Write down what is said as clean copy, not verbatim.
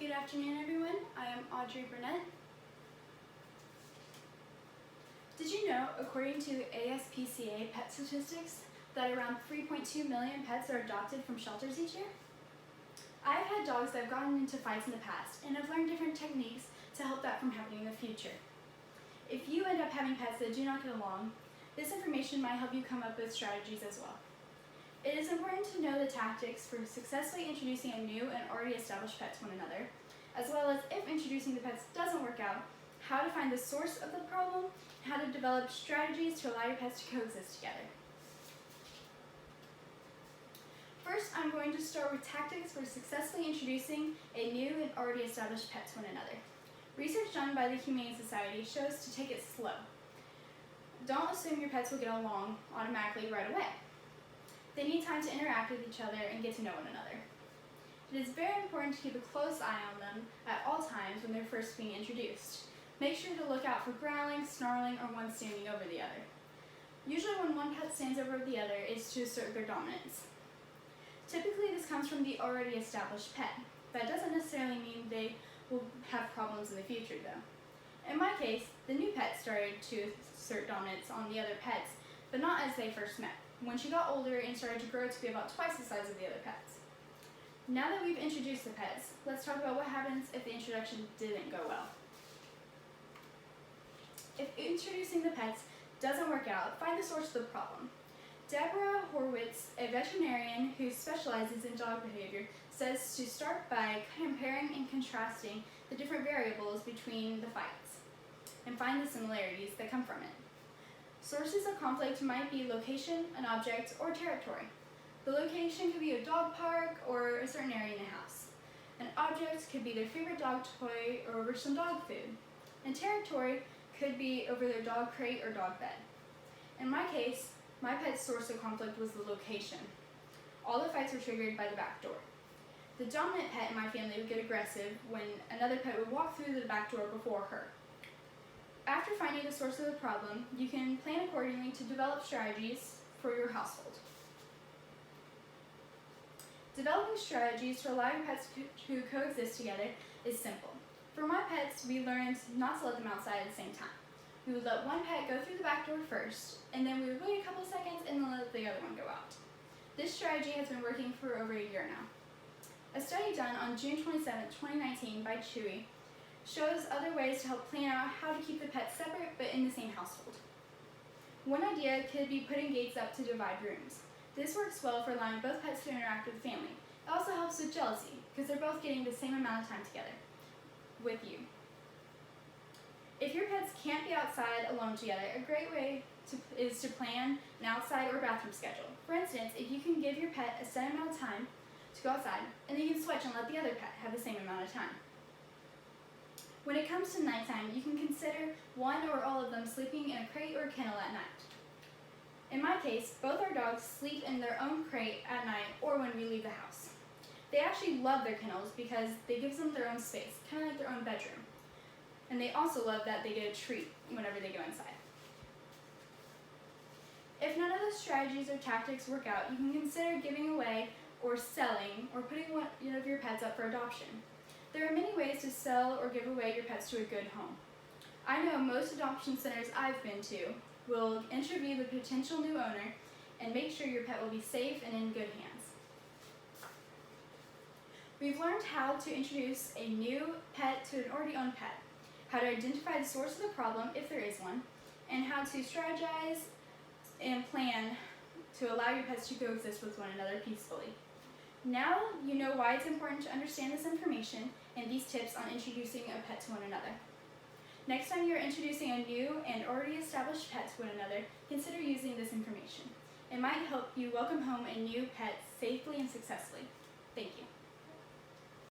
Good afternoon, everyone. I am Audrey Burnett. Did you know, according to ASPCA pet statistics, that around 3.2 million pets are adopted from shelters each year? I've had dogs that have gotten into fights in the past, and I've learned different techniques to help that from happening in the future. If you end up having pets that do not get along, this information might help you come up with strategies as well. It is important to know the tactics for successfully introducing a new and already established pet to one another, as well as if introducing the pets doesn't work out, how to find the source of the problem, and how to develop strategies to allow your pets to coexist together. First, I'm going to start with tactics for successfully introducing a new and already established pet to one another. Research done by the Humane Society shows to take it slow. Don't assume your pets will get along automatically right away. They need time to interact with each other and get to know one another. It is very important to keep a close eye on them at all times when they're first being introduced. Make sure to look out for growling, snarling, or one standing over the other. Usually when one pet stands over the other, it's to assert their dominance. Typically this comes from the already established pet. That doesn't necessarily mean they will have problems in the future though. In my case, the new pet started to assert dominance on the other pets, but not as they first met. When she got older and started to grow to be about twice the size of the other pets. Now that we've introduced the pets, let's talk about what happens if the introduction didn't go well. If introducing the pets doesn't work out, find the source of the problem. Deborah Horwitz, a veterinarian who specializes in dog behavior, says to start by comparing and contrasting the different variables between the fights and find the similarities that come from it. Sources of conflict might be location, an object, or territory. The location could be a dog park or a certain area in a house. An object could be their favorite dog toy or over some dog food. And territory could be over their dog crate or dog bed. In my case, my pet's source of conflict was the location. All the fights were triggered by the back door. The dominant pet in my family would get aggressive when another pet would walk through the back door before her. After finding the source of the problem, you can plan accordingly to develop strategies for your household. Developing strategies to allow your pets to coexist together is simple. For my pets, we learned not to let them outside at the same time. We would let one pet go through the back door first, and then we would wait a couple of seconds and then let the other one go out. This strategy has been working for over a year now. A study done on June 27, 2019 by Chewy shows other ways to help plan out how to keep the pets separate but in the same household. One idea could be putting gates up to divide rooms. This works well for allowing both pets to interact with the family. It also helps with jealousy because they're both getting the same amount of time together with you. If your pets can't be outside alone together, a great way is to plan an outside or bathroom schedule. For instance, if you can give your pet a set amount of time to go outside, and then you can switch and let the other pet have the same amount of time. When it comes to nighttime, you can consider one or all of them sleeping in a crate or a kennel at night. In my case, both our dogs sleep in their own crate at night or when we leave the house. They actually love their kennels because they give them their own space, kind of like their own bedroom. And they also love that they get a treat whenever they go inside. If none of the strategies or tactics work out, you can consider giving away or selling or putting one of your pets up for adoption. There are many ways to sell or give away your pets to a good home. I know most adoption centers I've been to will interview the potential new owner and make sure your pet will be safe and in good hands. We've learned how to introduce a new pet to an already owned pet, how to identify the source of the problem if there is one, and how to strategize and plan to allow your pets to coexist with one another peacefully. Now you know why it's important to understand this information and these tips on introducing a pet to one another. Next time you're introducing a new and already established pet to one another, consider using this information. It might help you welcome home a new pet safely and successfully. Thank you.